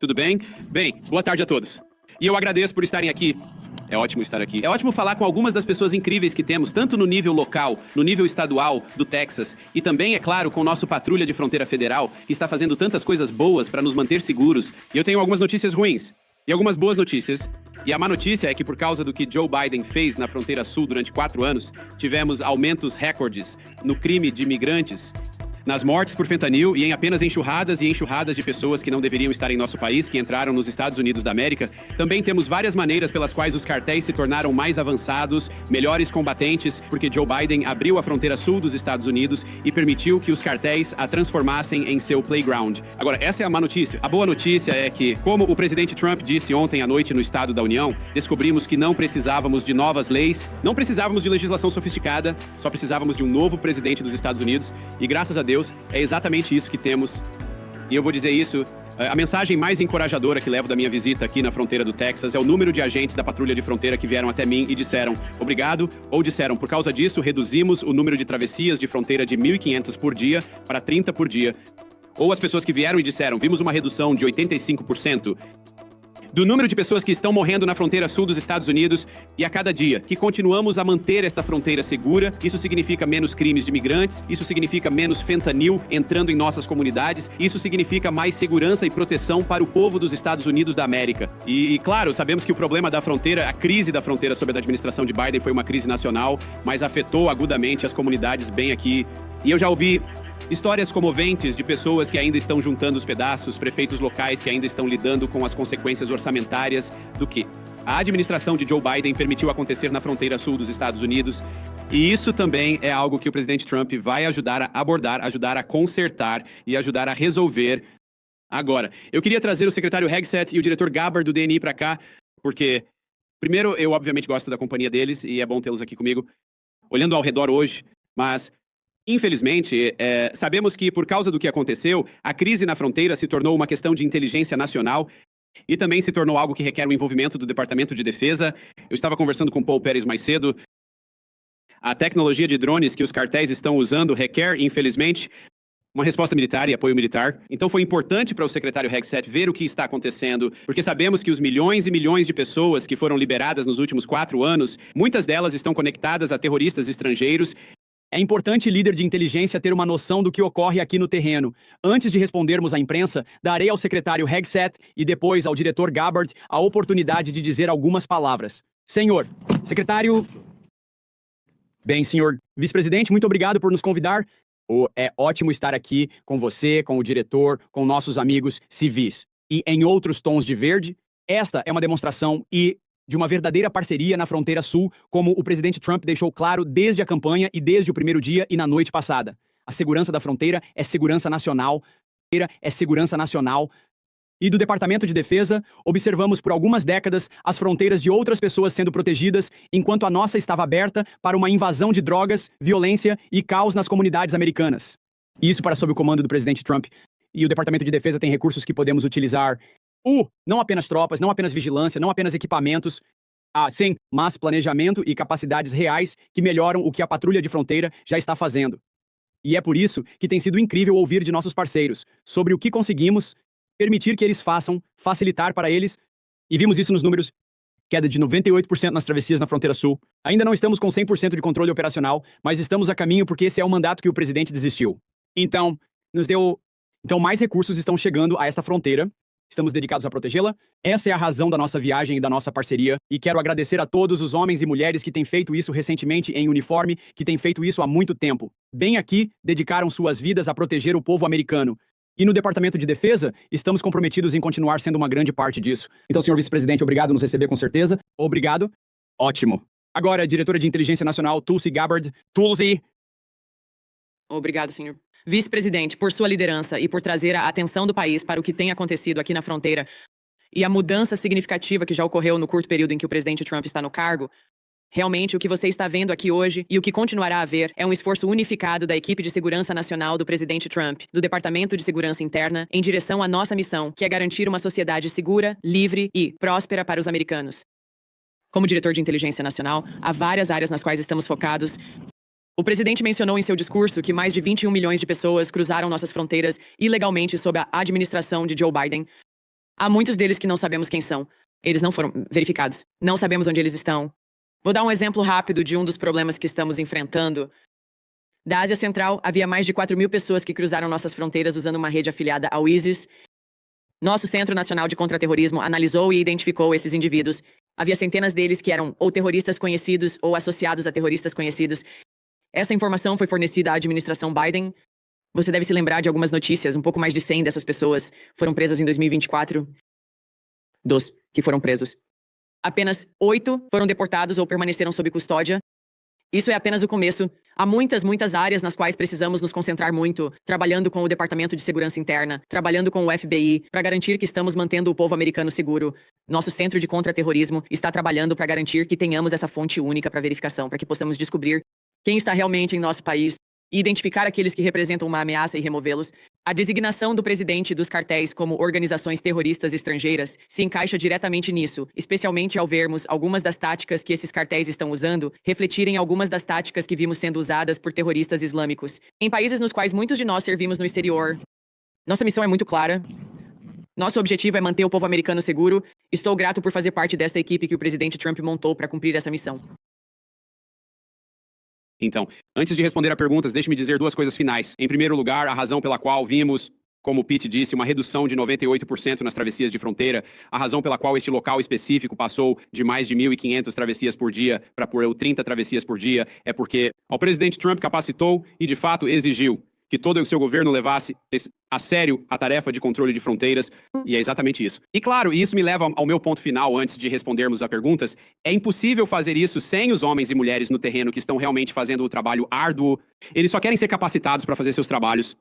Tudo bem? Bem, boa tarde a todos. E eu agradeço por estarem aqui. É ótimo estar aqui. É ótimo falar com algumas das pessoas incríveis que temos, tanto no nível local, no nível estadual, do Texas, e também, é claro, com o nosso Patrulha de Fronteira Federal, que está fazendo tantas coisas boas para nos manter seguros. E eu tenho algumas notícias ruins e algumas boas notícias. E a má notícia é que, por causa do que Joe Biden fez na fronteira sul durante 4 anos, tivemos aumentos recordes no crime de imigrantes, nas mortes por fentanil e em apenas enxurradas e enxurradas de pessoas que não deveriam estar em nosso país, que entraram nos Estados Unidos da América. Também temos várias maneiras pelas quais os cartéis se tornaram mais avançados, melhores combatentes, porque Joe Biden abriu a fronteira sul dos Estados Unidos e permitiu que os cartéis a transformassem em seu playground. Agora, essa é a má notícia. A boa notícia é que, como o presidente Trump disse ontem à noite no Estado da União, descobrimos que não precisávamos de novas leis, não precisávamos de legislação sofisticada, só precisávamos de um novo presidente dos Estados Unidos e, graças a Deus, é exatamente isso que temos. E eu vou dizer isso, a mensagem mais encorajadora que levo da minha visita aqui na fronteira do Texas é o número de agentes da Patrulha de Fronteira que vieram até mim e disseram obrigado, ou disseram, por causa disso, reduzimos o número de travessias de fronteira de 1.500 por dia para 30 por dia. Ou as pessoas que vieram e disseram, vimos uma redução de 85% do número de pessoas que estão morrendo na fronteira sul dos Estados Unidos, e a cada dia que continuamos a manter esta fronteira segura, isso significa menos crimes de imigrantes, isso significa menos fentanil entrando em nossas comunidades, isso significa mais segurança e proteção para o povo dos Estados Unidos da América. E claro, sabemos que o problema da fronteira, a crise da fronteira sob a administração de Biden foi uma crise nacional, mas afetou agudamente as comunidades bem aqui. E eu já ouvi histórias comoventes de pessoas que ainda estão juntando os pedaços, prefeitos locais que ainda estão lidando com as consequências orçamentárias do que a administração de Joe Biden permitiu acontecer na fronteira sul dos Estados Unidos. E isso também é algo que o presidente Trump vai ajudar a abordar, ajudar a consertar e ajudar a resolver agora. Eu queria trazer o secretário Hegseth e o diretor Gabbard do DNI para cá, porque, primeiro, eu obviamente gosto da companhia deles e é bom tê-los aqui comigo, olhando ao redor hoje, mas infelizmente, sabemos que, por causa do que aconteceu, a crise na fronteira se tornou uma questão de inteligência nacional e também se tornou algo que requer o envolvimento do Departamento de Defesa. Eu estava conversando com Paul Pérez mais cedo. A tecnologia de drones que os cartéis estão usando requer, infelizmente, uma resposta militar e apoio militar. Então foi importante para o secretário Hegseth ver o que está acontecendo, porque sabemos que os milhões e milhões de pessoas que foram liberadas nos últimos 4 anos, muitas delas estão conectadas a terroristas estrangeiros. É importante, líder de inteligência, ter uma noção do que ocorre aqui no terreno. Antes de respondermos à imprensa, darei ao secretário Hegseth e depois ao diretor Gabbard a oportunidade de dizer algumas palavras. Senhor, secretário... Bem, senhor vice-presidente, muito obrigado por nos convidar. É ótimo estar aqui com você, com o diretor, com nossos amigos civis. E em outros tons de verde, esta é uma demonstração de uma verdadeira parceria na fronteira sul, como o presidente Trump deixou claro desde a campanha e desde o primeiro dia e na noite passada. A segurança da fronteira é segurança nacional, E do Departamento de Defesa, observamos por algumas décadas as fronteiras de outras pessoas sendo protegidas, enquanto a nossa estava aberta para uma invasão de drogas, violência e caos nas comunidades americanas. Isso para sob o comando do presidente Trump. E o Departamento de Defesa tem recursos que podemos utilizar. Não apenas tropas, não apenas vigilância, não apenas equipamentos, sim, mas planejamento e capacidades reais que melhoram o que a Patrulha de Fronteira já está fazendo. E é por isso que tem sido incrível ouvir de nossos parceiros sobre o que conseguimos permitir que eles façam, facilitar para eles, e vimos isso nos números, queda de 98% nas travessias na fronteira sul. Ainda não estamos com 100% de controle operacional, mas estamos a caminho porque esse é o mandato que o presidente desistiu. Então, mais recursos estão chegando a esta fronteira. Estamos dedicados a protegê-la. Essa é a razão da nossa viagem e da nossa parceria. E quero agradecer a todos os homens e mulheres que têm feito isso recentemente em uniforme, que têm feito isso há muito tempo. Bem aqui, dedicaram suas vidas a proteger o povo americano. E no Departamento de Defesa, estamos comprometidos em continuar sendo uma grande parte disso. Então, senhor vice-presidente, obrigado por nos receber com certeza. Obrigado. Ótimo. Agora, diretora de Inteligência Nacional, Tulsi Gabbard. Tulsi. Obrigado, senhor vice-presidente, por sua liderança e por trazer a atenção do país para o que tem acontecido aqui na fronteira e a mudança significativa que já ocorreu no curto período em que o presidente Trump está no cargo. Realmente, o que você está vendo aqui hoje e o que continuará a ver é um esforço unificado da equipe de segurança nacional do presidente Trump, do Departamento de Segurança Interna, em direção à nossa missão, que é garantir uma sociedade segura, livre e próspera para os americanos. Como diretor de inteligência nacional, há várias áreas nas quais estamos focados. O presidente mencionou em seu discurso que mais de 21 milhões de pessoas cruzaram nossas fronteiras ilegalmente sob a administração de Joe Biden. Há muitos deles que não sabemos quem são. Eles não foram verificados. Não sabemos onde eles estão. Vou dar um exemplo rápido de um dos problemas que estamos enfrentando. Da Ásia Central, havia mais de 4.000 pessoas que cruzaram nossas fronteiras usando uma rede afiliada ao ISIS. Nosso Centro Nacional de Contra-Terrorismo analisou e identificou esses indivíduos. Havia centenas deles que eram ou terroristas conhecidos ou associados a terroristas conhecidos. Essa informação foi fornecida à administração Biden. Você deve se lembrar de algumas notícias. Um pouco mais de 100 dessas pessoas foram presas em 2024. Dos que foram presos. Apenas 8 foram deportados ou permaneceram sob custódia. Isso é apenas o começo. Há muitas áreas nas quais precisamos nos concentrar muito, trabalhando com o Departamento de Segurança Interna, trabalhando com o FBI, para garantir que estamos mantendo o povo americano seguro. Nosso Centro de Contra-Terrorismo está trabalhando para garantir que tenhamos essa fonte única para verificação, para que possamos descobrir quem está realmente em nosso país e identificar aqueles que representam uma ameaça e removê-los. A designação do presidente dos cartéis como organizações terroristas estrangeiras se encaixa diretamente nisso, especialmente ao vermos algumas das táticas que esses cartéis estão usando refletirem algumas das táticas que vimos sendo usadas por terroristas islâmicos em países nos quais muitos de nós servimos no exterior. Nossa missão é muito clara. Nosso objetivo é manter o povo americano seguro. Estou grato por fazer parte desta equipe que o presidente Trump montou para cumprir essa missão. Então, antes de responder a perguntas, deixe-me dizer duas coisas finais. Em primeiro lugar, a razão pela qual vimos, como o Pete disse, uma redução de 98% nas travessias de fronteira, a razão pela qual este local específico passou de mais de 1.500 travessias por dia para por 30 travessias por dia, é porque o presidente Trump capacitou e, de fato, exigiu que todo o seu governo levasse a sério a tarefa de controle de fronteiras, e é exatamente isso. E claro, isso me leva ao meu ponto final antes de respondermos a perguntas, é impossível fazer isso sem os homens e mulheres no terreno que estão realmente fazendo o trabalho árduo. Eles só querem ser capacitados para fazer seus trabalhos.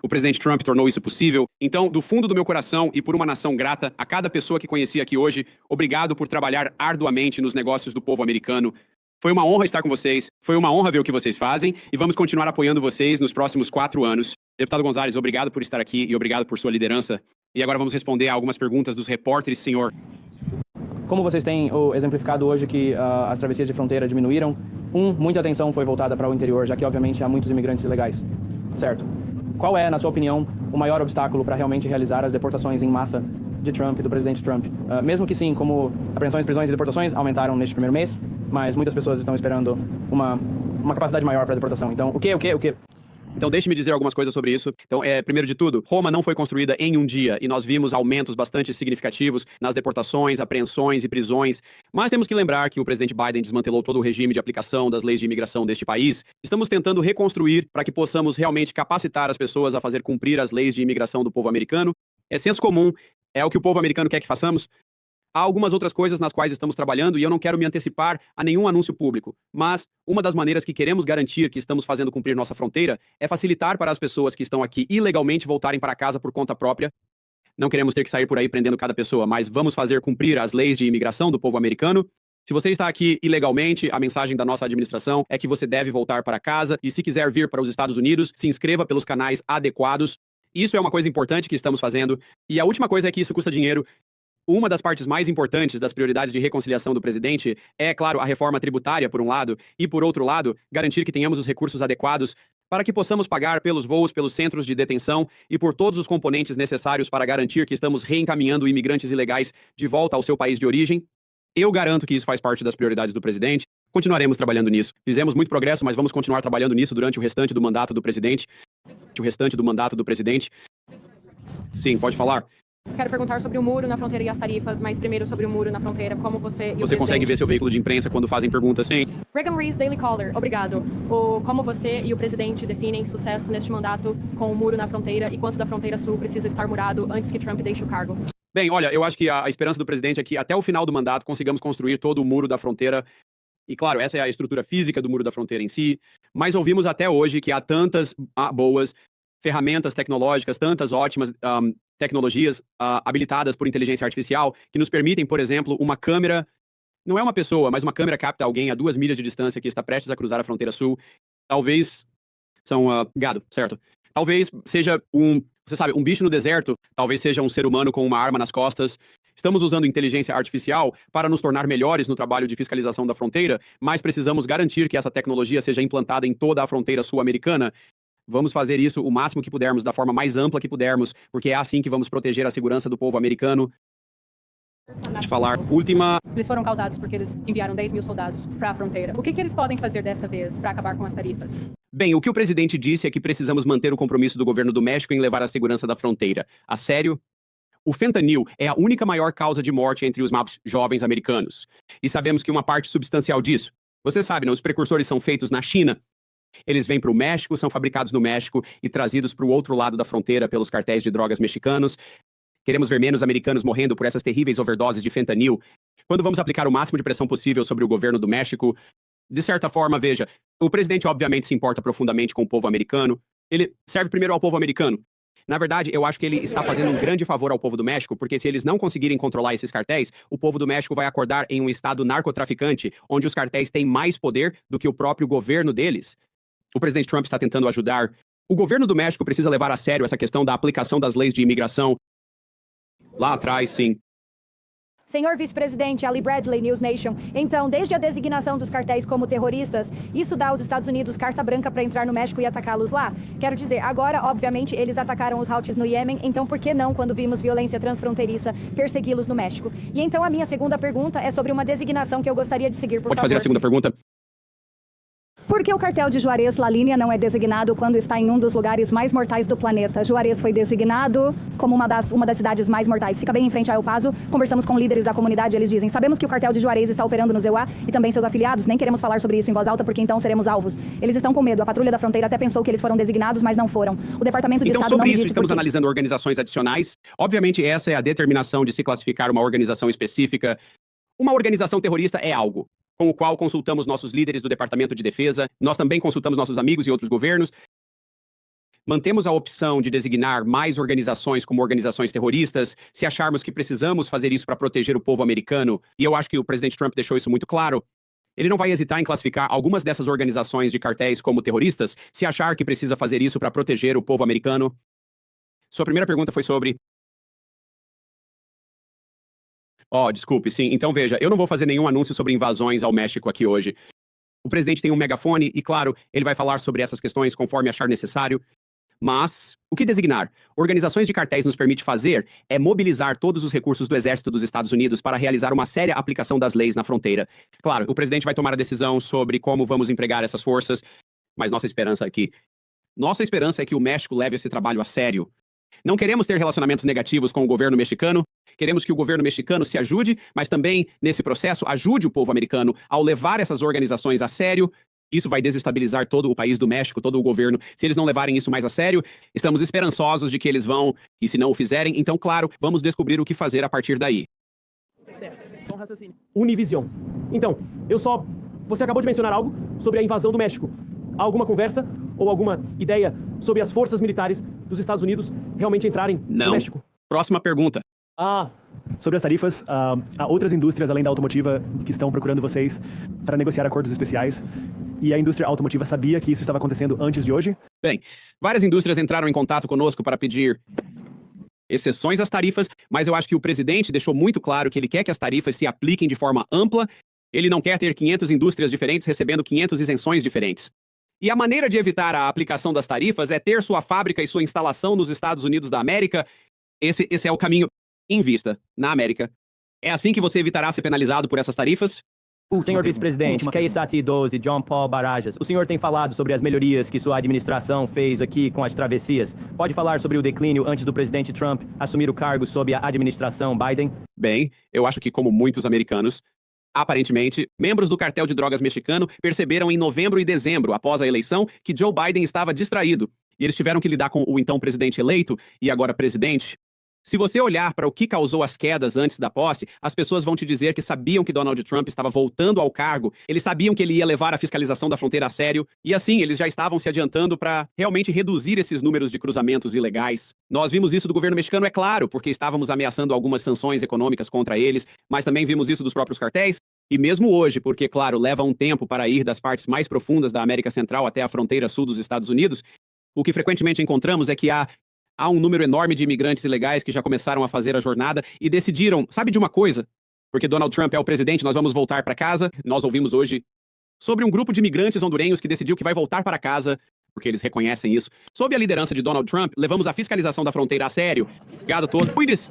O presidente Trump tornou isso possível. Então, do fundo do meu coração e por uma nação grata a cada pessoa que conheci aqui hoje, obrigado por trabalhar arduamente nos negócios do povo americano. Foi uma honra estar com vocês, foi uma honra ver o que vocês fazem e vamos continuar apoiando vocês nos próximos 4 anos. Deputado Gonzalez, obrigado por estar aqui e obrigado por sua liderança. E agora vamos responder a algumas perguntas dos repórteres, senhor. Como vocês têm exemplificado hoje que as travessias de fronteira diminuíram, muita atenção foi voltada para o interior, já que obviamente há muitos imigrantes ilegais, certo? Qual é, na sua opinião, o maior obstáculo para realmente realizar as deportações em massa de Trump, do presidente Trump? Mesmo que sim, como apreensões, prisões e deportações aumentaram neste primeiro mês, mas muitas pessoas estão esperando uma capacidade maior para a deportação. Então, o quê? Então, deixe-me dizer algumas coisas sobre isso. Então, primeiro de tudo, Roma não foi construída em um dia e nós vimos aumentos bastante significativos nas deportações, apreensões e prisões. Mas temos que lembrar que o presidente Biden desmantelou todo o regime de aplicação das leis de imigração deste país. Estamos tentando reconstruir para que possamos realmente capacitar as pessoas a fazer cumprir as leis de imigração do povo americano. É senso comum, é o que o povo americano quer que façamos. Há algumas outras coisas nas quais estamos trabalhando e eu não quero me antecipar a nenhum anúncio público, mas uma das maneiras que queremos garantir que estamos fazendo cumprir nossa fronteira é facilitar para as pessoas que estão aqui ilegalmente voltarem para casa por conta própria. Não queremos ter que sair por aí prendendo cada pessoa, mas vamos fazer cumprir as leis de imigração do povo americano. Se você está aqui ilegalmente, a mensagem da nossa administração é que você deve voltar para casa e se quiser vir para os Estados Unidos, se inscreva pelos canais adequados. Isso é uma coisa importante que estamos fazendo. E a última coisa é que isso custa dinheiro. Uma das partes mais importantes das prioridades de reconciliação do presidente é, claro, a reforma tributária, por um lado, e, por outro lado, garantir que tenhamos os recursos adequados para que possamos pagar pelos voos, pelos centros de detenção e por todos os componentes necessários para garantir que estamos reencaminhando imigrantes ilegais de volta ao seu país de origem. Eu garanto que isso faz parte das prioridades do presidente. Continuaremos trabalhando nisso. Fizemos muito progresso, mas vamos continuar trabalhando nisso durante o restante do mandato do presidente. Sim, pode falar. Quero perguntar sobre o muro na fronteira e as tarifas, mas primeiro sobre o muro na fronteira, como você e o Você consegue ver seu veículo de imprensa quando fazem perguntas, sim? Reagan Rees, Daily Caller, obrigado. Como você e o presidente definem sucesso neste mandato com o muro na fronteira e quanto da fronteira sul precisa estar murado antes que Trump deixe o cargo? Bem, olha, eu acho que a esperança do presidente é que até o final do mandato consigamos construir todo o muro da fronteira. E claro, essa é a estrutura física do muro da fronteira em si, mas ouvimos até hoje que há tantas boas ferramentas tecnológicas, tantas ótimas tecnologias habilitadas por inteligência artificial que nos permitem, por exemplo, uma câmera, não é uma pessoa, mas uma câmera capta alguém a 2 milhas de distância que está prestes a cruzar a fronteira sul. Talvez são gado, certo? Talvez seja você sabe, um bicho no deserto, talvez seja um ser humano com uma arma nas costas. Estamos usando inteligência artificial para nos tornar melhores no trabalho de fiscalização da fronteira, mas precisamos garantir que essa tecnologia seja implantada em toda a fronteira sul-americana. Vamos fazer isso o máximo que pudermos, da forma mais ampla que pudermos, porque é assim que vamos proteger a segurança do povo americano. De falar, última... Eles foram causados porque eles enviaram 10 mil soldados para a fronteira. O que eles podem fazer desta vez para acabar com as tarifas? Bem, o que o presidente disse é que precisamos manter o compromisso do governo do México em levar a segurança da fronteira a sério. O fentanil é a única maior causa de morte entre os mais jovens americanos. E sabemos que uma parte substancial disso, você sabe, né, os precursores são feitos na China. Eles vêm para o México, são fabricados no México e trazidos para o outro lado da fronteira pelos cartéis de drogas mexicanos. Queremos ver menos americanos morrendo por essas terríveis overdoses de fentanil. Quando vamos aplicar o máximo de pressão possível sobre o governo do México, de certa forma, veja, o presidente obviamente se importa profundamente com o povo americano. Ele serve primeiro ao povo americano. Na verdade, eu acho que ele está fazendo um grande favor ao povo do México, porque se eles não conseguirem controlar esses cartéis, o povo do México vai acordar em um estado narcotraficante, onde os cartéis têm mais poder do que o próprio governo deles. O presidente Trump está tentando ajudar. O governo do México precisa levar a sério essa questão da aplicação das leis de imigração. Lá atrás, sim. Senhor vice-presidente Ali Bradley, News Nation. Então, desde a designação dos cartéis como terroristas, isso dá aos Estados Unidos carta branca para entrar no México e atacá-los lá? Quero dizer, agora, obviamente, eles atacaram os Houthis no Iêmen, então por que não, quando vimos violência transfronteiriça, persegui-los no México? E então a minha segunda pergunta é sobre uma designação que eu gostaria de seguir, por favor. Pode fazer a segunda pergunta? Por que o cartel de Juarez La Línea não é designado quando está em um dos lugares mais mortais do planeta? Juarez foi designado como uma das cidades mais mortais. Fica bem em frente a El Paso. Conversamos com líderes da comunidade, eles dizem: sabemos que o cartel de Juarez está operando no EUA e também seus afiliados. Nem queremos falar sobre isso em voz alta porque então seremos alvos. Eles estão com medo. A patrulha da fronteira até pensou que eles foram designados, mas não foram. O Departamento de Então, Estado não sobre me isso, disse estamos por quê. analisando organizações adicionais. Obviamente, essa é a determinação de se classificar uma organização específica. Uma organização terrorista é algo com o qual consultamos nossos líderes do Departamento de Defesa. Nós também consultamos nossos amigos e outros governos. Mantemos a opção de designar mais organizações como organizações terroristas, se acharmos que precisamos fazer isso para proteger o povo americano. E eu acho que o presidente Trump deixou isso muito claro. Ele não vai hesitar em classificar algumas dessas organizações de cartéis como terroristas, se achar que precisa fazer isso para proteger o povo americano. Sua primeira pergunta foi sobre... desculpe, sim. Então, veja, eu não vou fazer nenhum anúncio sobre invasões ao México aqui hoje. O presidente tem um megafone e, claro, ele vai falar sobre essas questões conforme achar necessário. Mas, o que designar? Organizações de cartéis nos permite fazer é mobilizar todos os recursos do Exército dos Estados Unidos para realizar uma séria aplicação das leis na fronteira. Claro, o presidente vai tomar a decisão sobre como vamos empregar essas forças, mas nossa esperança é que o México leve esse trabalho a sério. Não queremos ter relacionamentos negativos com o governo mexicano. Queremos que o governo mexicano se ajude, mas também, nesse processo, ajude o povo americano ao levar essas organizações a sério. Isso vai desestabilizar todo o país do México, todo o governo. Se eles não levarem isso mais a sério, estamos esperançosos de que eles vão, e se não o fizerem, então, claro, vamos descobrir o que fazer a partir daí. Bom raciocínio. Univision. Então, você acabou de mencionar algo sobre a invasão do México. Há alguma conversa ou alguma ideia sobre as forças militares dos Estados Unidos realmente entrarem no México? Próxima pergunta. Sobre as tarifas, há outras indústrias além da automotiva que estão procurando vocês para negociar acordos especiais. E a indústria automotiva sabia que isso estava acontecendo antes de hoje? Bem, várias indústrias entraram em contato conosco para pedir exceções às tarifas, mas eu acho que o presidente deixou muito claro que ele quer que as tarifas se apliquem de forma ampla. Ele não quer ter 500 indústrias diferentes recebendo 500 isenções diferentes. E a maneira de evitar a aplicação das tarifas é ter sua fábrica e sua instalação nos Estados Unidos da América. Esse é o caminho em vista, na América. É assim que você evitará ser penalizado por essas tarifas? Senhor vice-presidente, Keisati 12, John Paul Barajas, o senhor tem falado sobre as melhorias que sua administração fez aqui com as travessias. Pode falar sobre o declínio antes do presidente Trump assumir o cargo sob a administração Biden? Bem, eu acho que, como muitos americanos, aparentemente, membros do cartel de drogas mexicano perceberam em novembro e dezembro, após a eleição, que Joe Biden estava distraído. E eles tiveram que lidar com o então presidente eleito e agora presidente. Se você olhar para o que causou as quedas antes da posse, as pessoas vão te dizer que sabiam que Donald Trump estava voltando ao cargo, eles sabiam que ele ia levar a fiscalização da fronteira a sério, e assim, eles já estavam se adiantando para realmente reduzir esses números de cruzamentos ilegais. Nós vimos isso do governo mexicano, é claro, porque estávamos ameaçando algumas sanções econômicas contra eles, mas também vimos isso dos próprios cartéis, e mesmo hoje, porque, claro, leva um tempo para ir das partes mais profundas da América Central até a fronteira sul dos Estados Unidos, o que frequentemente encontramos é que há um número enorme de imigrantes ilegais que já começaram a fazer a jornada e decidiram, sabe de uma coisa? Porque Donald Trump é o presidente, nós vamos voltar para casa. Nós ouvimos hoje sobre um grupo de imigrantes hondurenhos que decidiu que vai voltar para casa, porque eles reconhecem isso. Sob a liderança de Donald Trump, levamos a fiscalização da fronteira a sério. Obrigado a todos. Cuide-se!